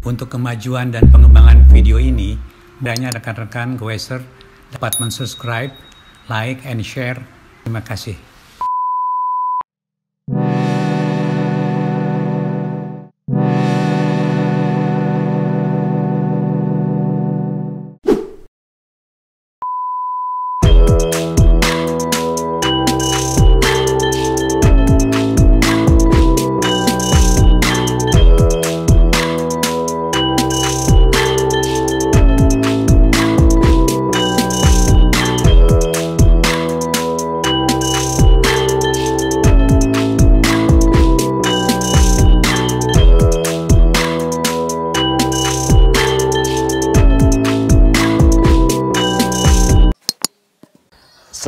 Untuk kemajuan dan pengembangan video ini, hendaknya rekan-rekan Goeser dapat mensubscribe, like, and share. Terima kasih.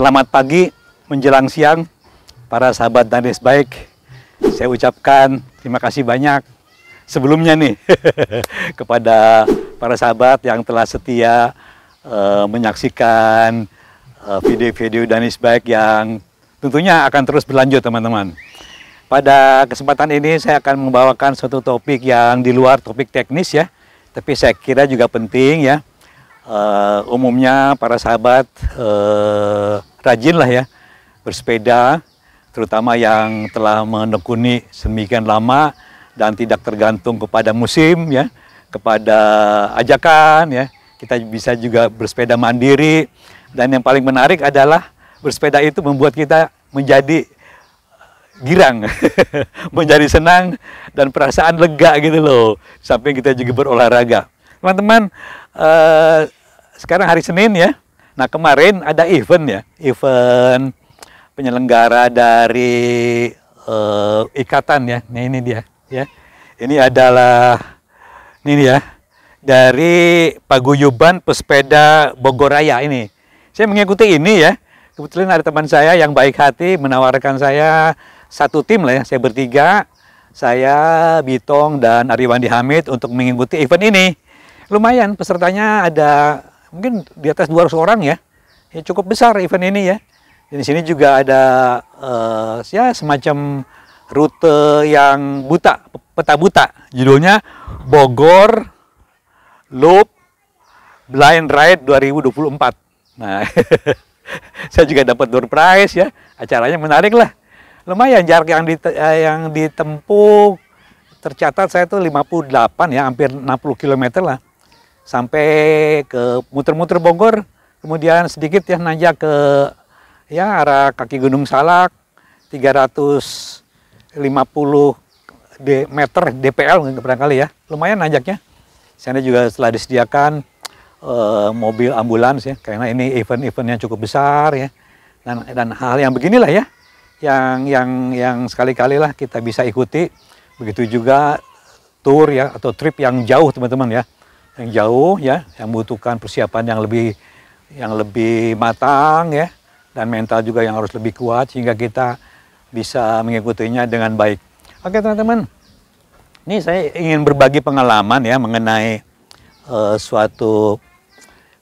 Selamat pagi menjelang siang, para sahabat Danis Baik. Saya ucapkan terima kasih banyak sebelumnya nih kepada para sahabat yang telah setia menyaksikan video-video Danis Baik yang tentunya akan terus berlanjut, teman-teman. Pada kesempatan ini saya akan membawakan suatu topik yang di luar topik teknis ya, tapi saya kira juga penting ya. Umumnya para sahabat rajin lah ya bersepeda, terutama yang telah menekuni sedemikian lama dan tidak tergantung kepada musim ya, kepada ajakan ya. Kita bisa juga bersepeda mandiri, dan yang paling menarik adalah bersepeda itu membuat kita menjadi girang, menjadi senang dan perasaan lega gitu loh. Sampai kita juga berolahraga. Teman-teman, sekarang hari Senin ya. Nah, kemarin ada event ya, event penyelenggara dari ikatan ya. Nah, ini dia ya. Ini adalah ini ya, dari Paguyuban Pesepeda Bogor Raya ini. Saya mengikuti ini ya. Kebetulan ada teman saya yang baik hati menawarkan saya satu tim lah ya. Saya bertiga, saya, Bitong, dan Ariwandi Hamid untuk mengikuti event ini. Lumayan pesertanya ada mungkin di atas 200 orang ya. Ya cukup besar event ini ya. Di sini juga ada ya semacam rute yang buta, peta buta. Judulnya Bogor Loop Blind Ride 2024. Nah, saya juga dapat door prize ya. Acaranya menarik lah. Lumayan jarak yang ditempuh, tercatat saya tuh 58 ya, hampir 60 km lah. Sampai ke muter-muter Bogor, kemudian sedikit ya nanjak ke ya arah kaki Gunung Salak, 350 meter DPL barangkali ya, lumayan nanjaknya. Sana juga setelah disediakan mobil ambulans ya, karena ini event-event yang cukup besar ya, dan hal yang beginilah ya, yang sekali-kali lah kita bisa ikuti. Begitu juga tour ya atau trip yang jauh, teman-teman ya. Yang jauh ya, yang membutuhkan persiapan yang lebih matang ya, dan mental juga yang harus lebih kuat sehingga kita bisa mengikutinya dengan baik. Oke teman-teman, ini saya ingin berbagi pengalaman ya mengenai suatu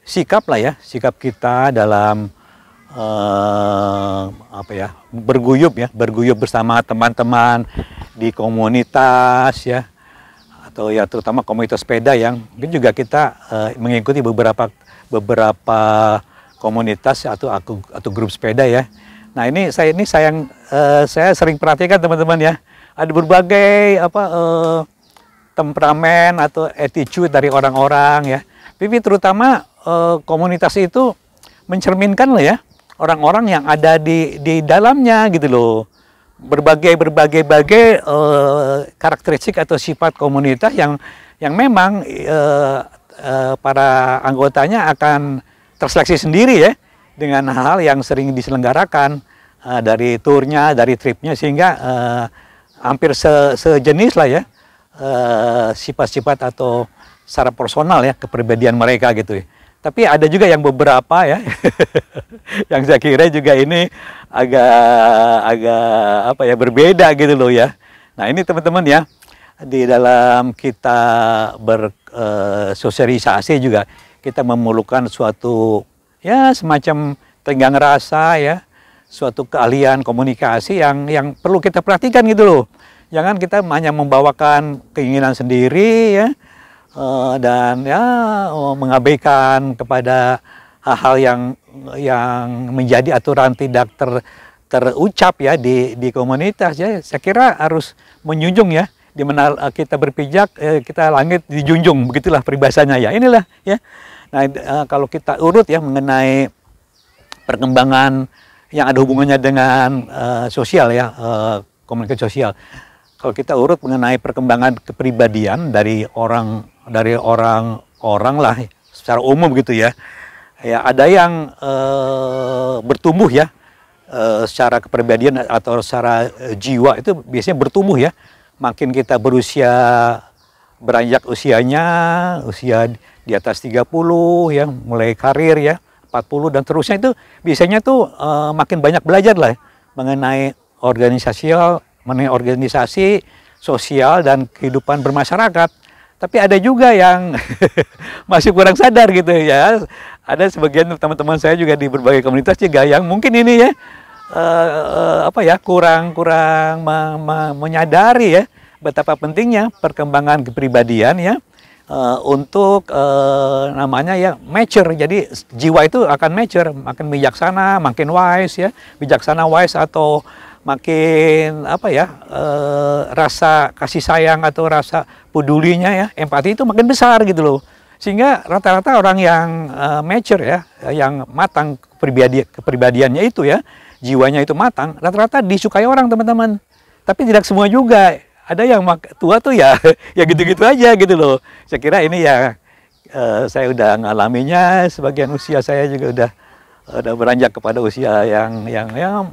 sikap lah ya, sikap kita dalam berguyup bersama teman-teman di komunitas ya, atau ya terutama komunitas sepeda yang mungkin juga kita mengikuti beberapa komunitas atau grup sepeda ya. Nah, saya sering perhatikan teman-teman ya, ada berbagai temperamen atau attitude dari orang-orang ya. Tapi terutama komunitas itu mencerminkan lah ya orang-orang yang ada di dalamnya gitu loh. Berbagai karakteristik atau sifat komunitas yang memang para anggotanya akan terseleksi sendiri ya dengan hal-hal yang sering diselenggarakan dari turnya, dari tripnya, sehingga hampir sejenis lah ya sifat-sifat atau secara personal ya kepribadian mereka gitu ya. Tapi ada juga yang beberapa ya yang saya kira juga ini agak berbeda gitu loh ya. Nah, ini teman-teman ya, di dalam kita bersosialisasi juga kita memerlukan suatu ya semacam tenggang rasa ya, suatu keahlian komunikasi yang perlu kita perhatikan gitu loh. Jangan kita hanya membawakan keinginan sendiri ya, dan ya mengabaikan kepada hal-hal yang menjadi aturan tidak terucap ya di komunitas ya. Saya kira harus menjunjung ya, di mana kita berpijak kita langit dijunjung, begitulah peribahasanya ya. Inilah ya. Nah, kalau kita urut ya mengenai perkembangan yang ada hubungannya dengan sosial ya, komunikasi sosial. Kalau kita urut mengenai perkembangan kepribadian dari orang-orang lah secara umum gitu ya. Ya ada yang bertumbuh ya secara kepribadian atau secara jiwa itu biasanya bertumbuh ya. Makin kita beranjak usianya, usia di atas 30 ya, mulai karir ya, 40 dan terusnya itu biasanya tuh makin banyak belajar lah ya, mengenai organisasi sosial dan kehidupan bermasyarakat. Tapi ada juga yang masih kurang sadar gitu ya. Ada sebagian teman-teman saya juga di berbagai komunitas juga yang mungkin ini ya kurang menyadari ya betapa pentingnya perkembangan kepribadian ya untuk namanya ya mature. Jadi jiwa itu akan mature, makin bijaksana, makin wise ya, bijaksana wise atau makin rasa kasih sayang atau rasa pedulinya ya, empati itu makin besar gitu loh. Sehingga rata-rata orang yang mature ya, yang matang kepribadiannya itu ya, jiwanya itu matang, rata-rata disukai orang teman-teman. Tapi tidak semua juga. Ada yang tua tuh ya, ya gitu-gitu aja gitu loh. Saya kira ini ya, saya udah ngalaminya. Sebagian usia saya juga udah beranjak kepada usia yang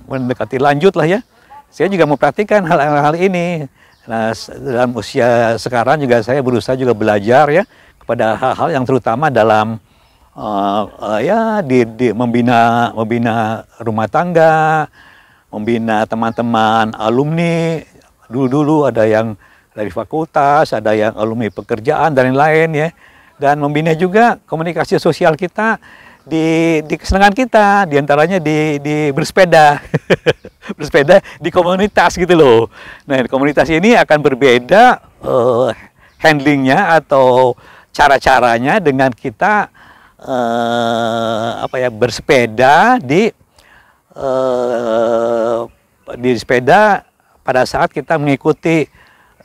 mendekati lanjut lah ya. Saya juga memperhatikan hal-hal ini. Nah, dalam usia sekarang juga saya berusaha juga belajar ya kepada hal-hal yang terutama dalam membina rumah tangga, membina teman-teman alumni. Dulu ada yang dari fakultas, ada yang alumni pekerjaan dan lain-lain ya. Dan membina juga komunikasi sosial kita di kesenangan kita, diantaranya di bersepeda. Bersepeda di komunitas gitu loh. Nah, di komunitas ini akan berbeda handlingnya atau cara-caranya dengan kita bersepeda di sepeda pada saat kita mengikuti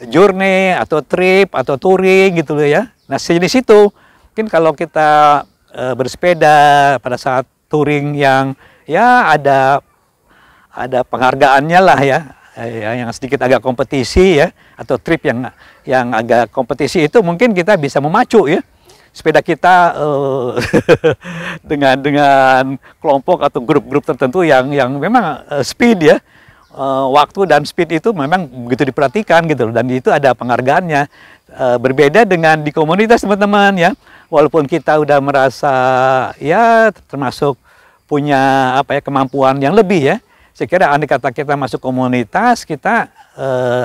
journey atau trip atau touring gitu loh ya. Nah, sejenis itu mungkin kalau kita bersepeda pada saat touring yang ya ada penghargaannya lah ya, yang sedikit agak kompetisi ya, atau trip yang agak kompetisi itu mungkin kita bisa memacu ya sepeda kita dengan kelompok atau grup-grup tertentu yang memang speed ya. Waktu dan speed itu memang begitu diperhatikan gitu loh, dan itu ada penghargaannya. Berbeda dengan di komunitas teman-teman ya, walaupun kita udah merasa ya termasuk punya kemampuan yang lebih ya, saya kira andai kata kita masuk komunitas, kita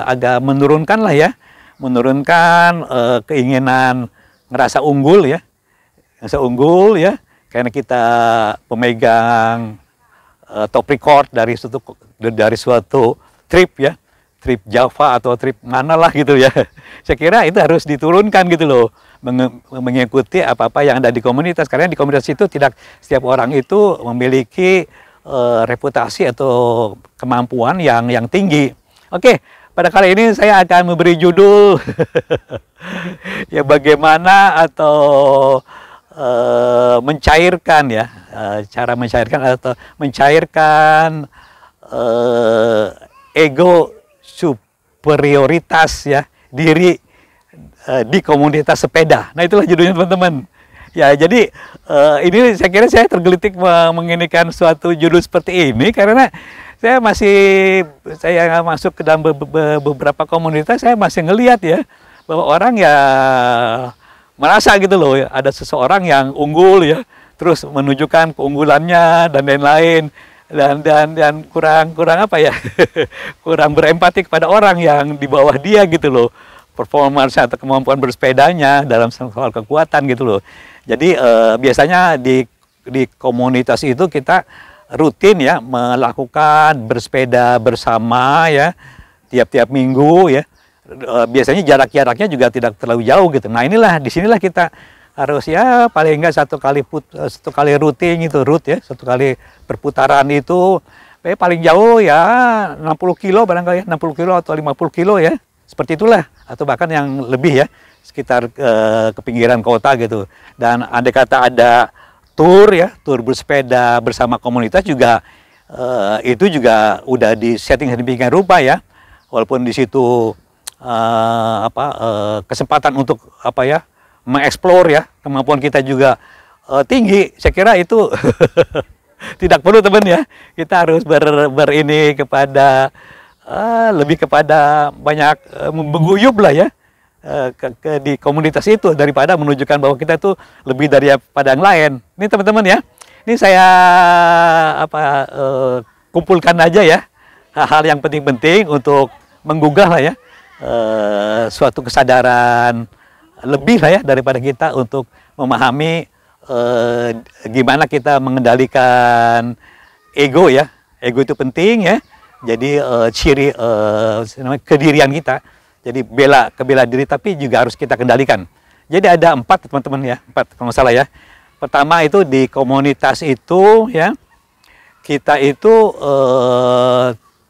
agak menurunkan lah ya, menurunkan keinginan ngerasa unggul ya, karena kita pemegang top record dari suatu trip ya, trip Java atau trip mana lah gitu ya. Saya kira itu harus diturunkan gitu loh, mengikuti apa-apa yang ada di komunitas, karena di komunitas itu tidak setiap orang itu memiliki reputasi atau kemampuan yang tinggi. Oke, pada kali ini saya akan memberi judul ya bagaimana atau mencairkan ya, cara mencairkan atau mencairkan ego superioritas ya diri di komunitas sepeda. Nah, itulah judulnya teman-teman. Ya, jadi ini saya kira saya tergelitik menginikan suatu judul seperti ini karena saya masuk ke dalam beberapa komunitas, saya masih ngelihat ya bahwa orang ya merasa gitu loh ya, ada seseorang yang unggul ya, terus menunjukkan keunggulannya dan lain-lain, dan kurang kurang berempati kepada orang yang di bawah dia gitu loh, performance atau kemampuan bersepedanya dalam soal kekuatan gitu loh. Jadi biasanya di komunitas itu kita rutin ya melakukan bersepeda bersama ya tiap-tiap minggu ya. biasanya jaraknya juga tidak terlalu jauh gitu. Nah inilah, disinilah kita harus ya paling enggak satu kali rutin itu, ya, satu kali perputaran itu paling jauh ya 60 kilo barangkali ya, 60 kilo atau 50 kilo ya, seperti itulah, atau bahkan yang lebih ya, sekitar ke pinggiran kota gitu. Dan andai kata ada tur ya, tur bersepeda bersama komunitas juga, itu juga udah di setting sedemikian rupa ya, walaupun di situ kesempatan untuk mengeksplor ya, kemampuan kita juga tinggi. Saya kira itu tidak perlu teman ya, kita harus berini kepada lebih kepada banyak mengguyub lah ya, di komunitas itu, daripada menunjukkan bahwa kita itu lebih daripada yang lain. Ini teman-teman ya, ini saya kumpulkan aja ya hal-hal yang penting-penting untuk menggugah lah ya suatu kesadaran lebih lah ya daripada kita untuk memahami gimana kita mengendalikan ego ya. Ego itu penting ya. Jadi ciri kedirian kita. Jadi kebela diri, tapi juga harus kita kendalikan. Jadi ada 4 teman-teman ya, 4 kalau nggak salah ya. Pertama itu di komunitas itu ya, kita itu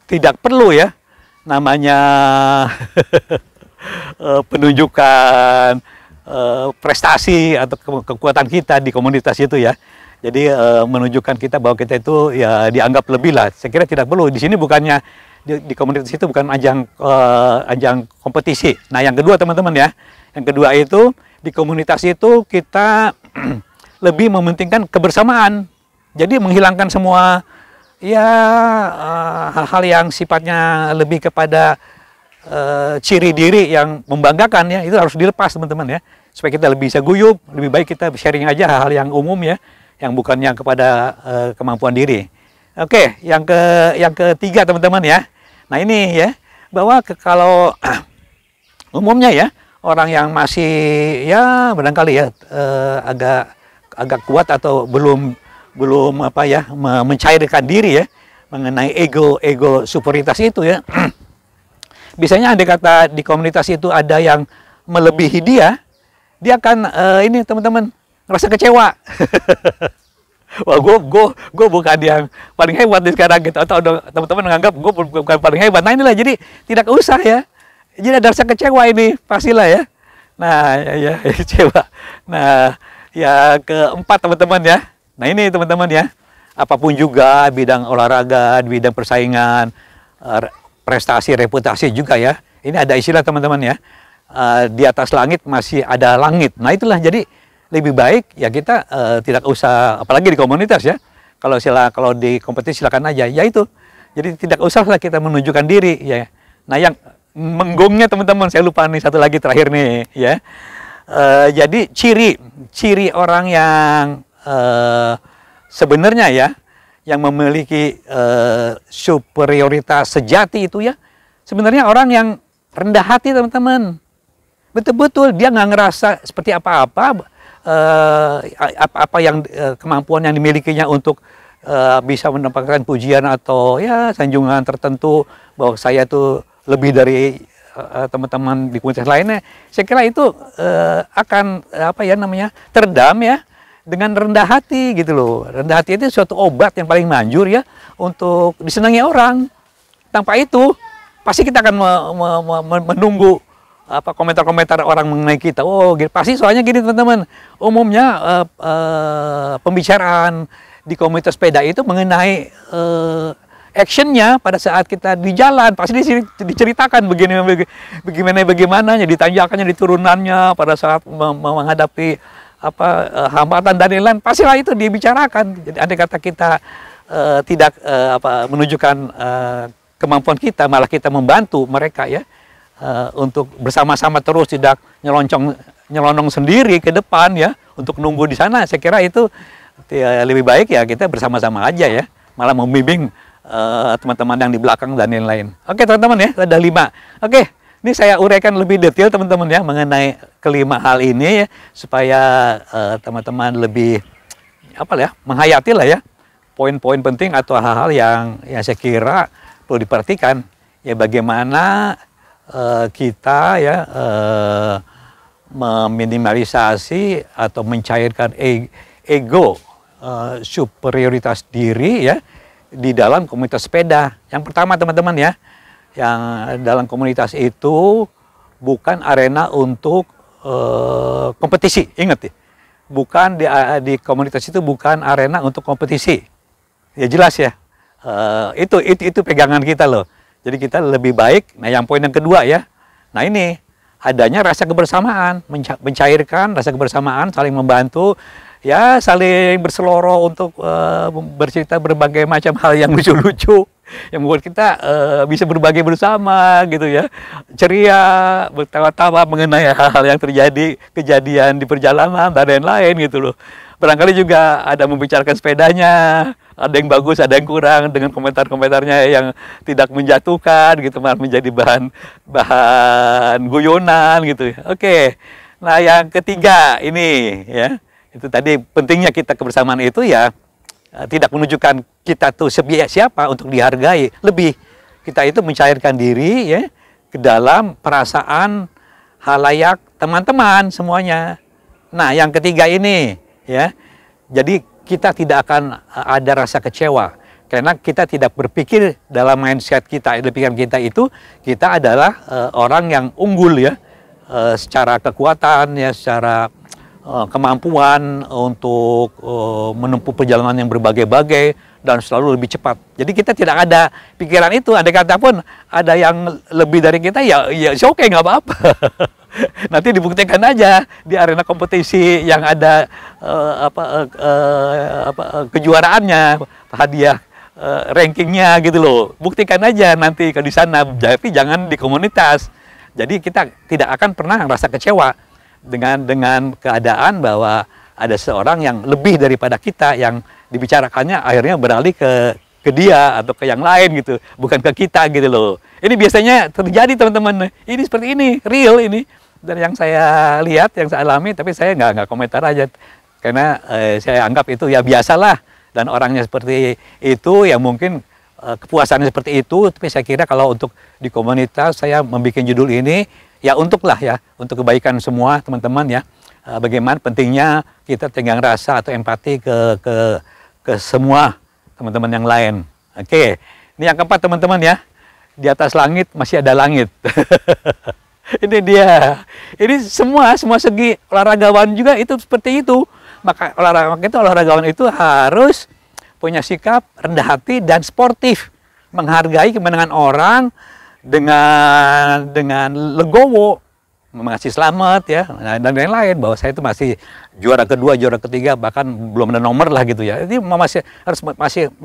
tidak perlu ya namanya penunjukan prestasi atau kekuatan kita di komunitas itu ya. Jadi menunjukkan kita bahwa kita itu ya dianggap lebih lah. Saya kira tidak perlu. Di sini bukannya di komunitas itu bukan ajang kompetisi. Nah yang kedua teman-teman ya, yang kedua itu di komunitas itu kita lebih mementingkan kebersamaan. Jadi menghilangkan semua ya hal-hal yang sifatnya lebih kepada ciri diri yang membanggakan ya, itu harus dilepas teman-teman ya, supaya kita lebih bisa guyup. Lebih baik kita sharing aja hal-hal yang umum ya, yang bukannya kepada kemampuan diri. Oke, yang ketiga teman-teman ya. Nah ini ya, bahwa kalau umumnya ya orang yang masih ya barangkali ya agak kuat atau belum mencairkan diri ya mengenai ego superioritas itu ya. Biasanya andai kata di komunitas itu ada yang melebihi dia akan ini teman-teman ngerasa kecewa. Wah, gue bukan yang paling hebat di sekarang gitu, atau teman-teman menganggap gue bukan paling hebat. Nah inilah, jadi tidak usah ya. Jadi ada rasa kecewa ini pastilah ya. Nah ya kecewa. Nah yang keempat teman-teman ya. Nah ini teman-teman ya, apapun juga bidang olahraga, bidang persaingan, prestasi, reputasi juga ya. Ini ada istilah teman-teman ya, di atas langit masih ada langit. Nah itulah, jadi lebih baik ya kita tidak usah, apalagi di komunitas ya. Kalau di kompetisi silakan aja. Ya itu. Jadi tidak usahlah kita menunjukkan diri ya. Nah yang menggongnya teman-teman, saya lupa nih satu lagi terakhir nih ya. Jadi ciri orang yang sebenarnya ya, yang memiliki superioritas sejati itu ya, sebenarnya orang yang rendah hati teman-teman. Betul-betul dia nggak ngerasa seperti apa-apa, yang kemampuan yang dimilikinya untuk bisa mendapatkan pujian atau ya sanjungan tertentu bahwa saya tuh lebih dari teman-teman di komunitas lainnya. Saya kira itu akan teredam ya dengan rendah hati gitu loh. Rendah hati itu suatu obat yang paling manjur ya untuk disenangi orang. Tanpa itu pasti kita akan menunggu komentar-komentar orang mengenai kita. Oh, pasti soalnya gini teman-teman. Umumnya pembicaraan di komunitas sepeda itu mengenai actionnya pada saat kita di jalan pasti diceritakan bagaimana ditanjakannya, diturunannya pada saat menghadapi hambatan dan lain-lain, pastilah itu dibicarakan. Jadi andai kata kita tidak menunjukkan kemampuan kita, malah kita membantu mereka ya untuk bersama-sama terus, tidak nyelonong sendiri ke depan ya untuk nunggu di sana. Saya kira itu lebih baik ya kita bersama-sama aja ya, malah membimbing teman-teman yang di belakang dan lain-lain. Oke teman-teman ya, ada 5. Oke, ini saya uraikan lebih detail teman-teman ya mengenai kelima hal ini ya, supaya teman-teman lebih menghayati lah ya poin-poin penting atau hal-hal yang saya kira perlu diperhatikan ya, bagaimana kita ya meminimalisasi atau mencairkan ego superioritas diri ya di dalam komunitas sepeda. Yang pertama teman-teman ya, yang dalam komunitas itu bukan arena untuk kompetisi, ingat ya. Bukan di komunitas itu bukan arena untuk kompetisi. Ya jelas ya. Itu pegangan kita loh. Jadi kita lebih baik. Nah, yang poin yang kedua ya. Nah, ini adanya rasa kebersamaan, mencairkan rasa kebersamaan, saling membantu, ya saling berseloroh untuk bercerita berbagai macam hal yang lucu-lucu yang membuat kita bisa berbagi bersama gitu ya, ceria, bertawa-tawa mengenai hal-hal yang terjadi, kejadian di perjalanan dan lain-lain gitu loh. Barangkali juga ada membicarakan sepedanya, ada yang bagus, ada yang kurang, dengan komentar-komentarnya yang tidak menjatuhkan gitu, malah menjadi bahan guyonan gitu. Oke. Nah, yang ketiga ini ya, itu tadi pentingnya kita kebersamaan itu ya, tidak menunjukkan kita tuh siapa untuk dihargai, lebih kita itu mencairkan diri ya ke dalam perasaan halayak teman-teman semuanya. Nah, yang ketiga ini ya, jadi kita tidak akan ada rasa kecewa karena kita tidak berpikir dalam mindset kita, pikiran kita itu kita adalah orang yang unggul ya, secara kekuatan ya, secara kemampuan untuk menempuh perjalanan yang berbagai-bagai dan selalu lebih cepat. Jadi kita tidak ada pikiran itu. Andai kata pun ada yang lebih dari kita, ya oke, nggak apa-apa. Nanti dibuktikan aja di arena kompetisi yang ada kejuaraannya, hadiah rankingnya gitu loh. Buktikan aja nanti kalau di sana, tapi jangan di komunitas. Jadi kita tidak akan pernah merasa kecewa dengan keadaan bahwa ada seorang yang lebih daripada kita, yang dibicarakannya akhirnya beralih ke dia atau ke yang lain gitu, bukan ke kita gitu loh. Ini biasanya terjadi teman-teman. Ini seperti ini, real ini dari yang saya lihat, yang saya alami, tapi saya nggak komentar aja karena saya anggap itu ya biasalah, dan orangnya seperti itu ya mungkin kepuasannya seperti itu. Tapi saya kira kalau untuk di komunitas saya membuat judul ini ya untuk kebaikan semua teman-teman ya, bagaimana pentingnya kita tenggang rasa atau empati ke semua teman-teman yang lain. Oke, ini yang keempat teman-teman ya, di atas langit masih ada langit. Ini dia, ini semua segi olahragawan juga itu seperti itu. Maka olahragawan itu harus punya sikap rendah hati dan sportif, menghargai kemenangan orang dengan legowo, mengasih selamat ya, dan lain-lain, bahwa saya itu masih juara kedua, juara ketiga, bahkan belum ada nomor lah gitu ya. Ini masih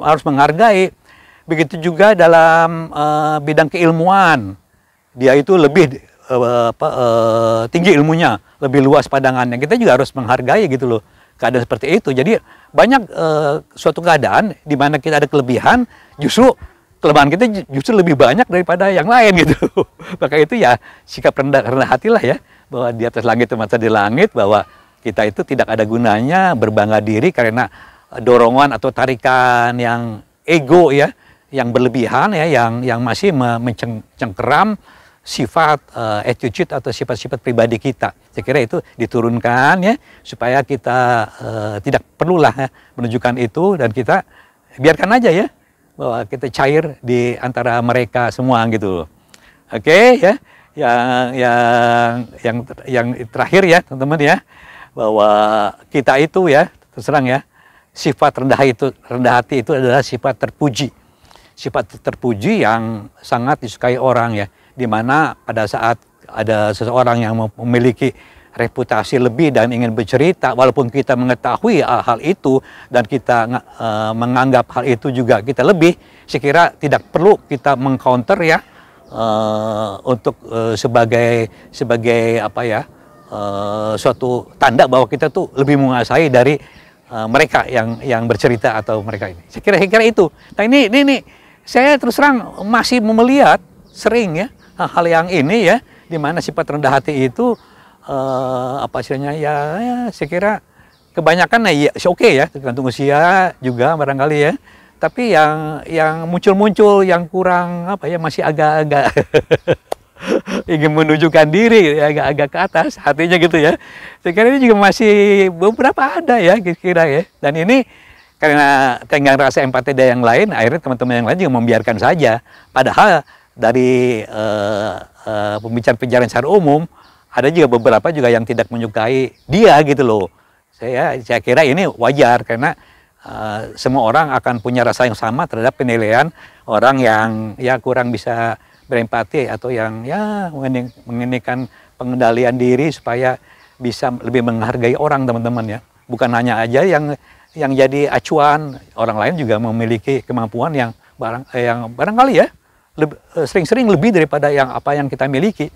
harus menghargai. Begitu juga dalam bidang keilmuan, dia itu lebih tinggi ilmunya, lebih luas padangannya. Kita juga harus menghargai gitu loh keadaan seperti itu. Jadi banyak suatu keadaan di mana kita ada kelebihan, justru kelemahan kita justru lebih banyak daripada yang lain gitu. Maka itu ya sikap rendah hati lah ya, bahwa di atas langit mata di langit, bahwa kita itu tidak ada gunanya berbangga diri karena dorongan atau tarikan yang ego ya, yang berlebihan ya, yang masih mencengkeram sifat attitude atau sifat-sifat pribadi kita. Saya kira itu diturunkan ya, supaya kita tidak perlulah ya, menunjukkan itu, dan kita biarkan aja ya, bahwa kita cair di antara mereka semua gitu. Oke ya, yang terakhir ya teman-teman ya, bahwa kita itu ya, terserang ya, sifat rendah hati itu adalah sifat terpuji. Sifat terpuji yang sangat disukai orang ya, dimana pada saat ada seseorang yang memiliki reputasi lebih dan ingin bercerita, walaupun kita mengetahui hal itu dan kita menganggap hal itu juga kita lebih, saya kira tidak perlu kita mengcounter ya, untuk sebagai apa ya, suatu tanda bahwa kita tuh lebih menguasai dari mereka yang bercerita atau mereka ini. Saya kira itu. Nah ini saya terus terang masih melihat sering ya hal yang ini ya, di mana sifat rendah hati itu apa istilahnya ya, saya kira kebanyakan ya oke ya, tergantung usia juga barangkali ya. Tapi yang muncul yang kurang apa ya, masih agak-agak ingin menunjukkan diri agak-agak ke atas hatinya gitu ya. Saya kira ini juga masih beberapa ada ya kira-kira ya. Dan ini karena tenggang rasa empati dari yang lain, akhirnya teman-teman yang lain juga membiarkan saja. Padahal dari pembicaraan secara umum ada juga beberapa juga yang tidak menyukai dia gitu loh. Saya kira ini wajar karena semua orang akan punya rasa yang sama terhadap penilaian orang yang ya kurang bisa berempati atau yang ya menginginkan pengendalian diri supaya bisa lebih menghargai orang, teman-teman ya. Bukan hanya aja yang jadi acuan, orang lain juga memiliki kemampuan yang barangkali ya sering-sering lebih daripada apa yang kita miliki.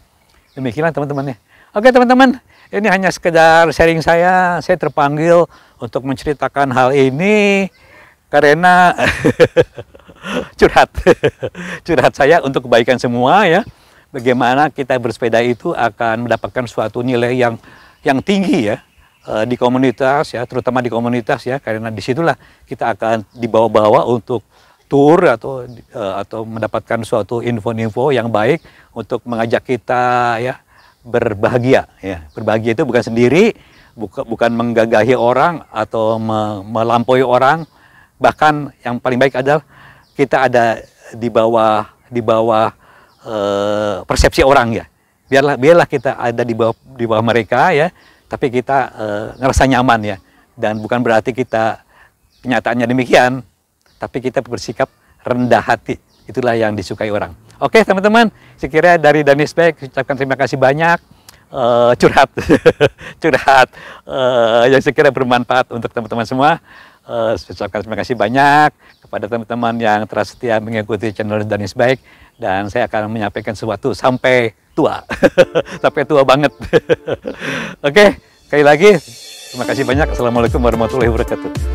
Demikianlah teman-teman ya. Oke teman-teman, ini hanya sekedar sharing saya terpanggil untuk menceritakan hal ini karena curhat saya untuk kebaikan semua ya. Bagaimana kita bersepeda itu akan mendapatkan suatu nilai yang tinggi ya di komunitas ya, terutama di komunitas ya, karena disitulah kita akan dibawa-bawa untuk tour atau mendapatkan suatu info-info yang baik untuk mengajak kita ya berbahagia ya. Berbahagia itu bukan sendiri, bukan menggagahi orang atau melampaui orang, bahkan yang paling baik adalah kita ada di bawah persepsi orang ya. Biarlah kita ada di bawah mereka ya, tapi kita ngerasa nyaman ya. Dan bukan berarti kita kenyataannya demikian, tapi kita bersikap rendah hati. Itulah yang disukai orang. Oke teman-teman, sekiranya dari Danis Bike ucapkan terima kasih banyak curhat yang sekiranya bermanfaat untuk teman-teman semua. Saya ucapkan terima kasih banyak kepada teman-teman yang telah setia mengikuti channel Danis Bike, dan saya akan menyampaikan sesuatu sampai tua sampai tua banget. Oke, sekali lagi terima kasih banyak. Assalamualaikum warahmatullahi wabarakatuh.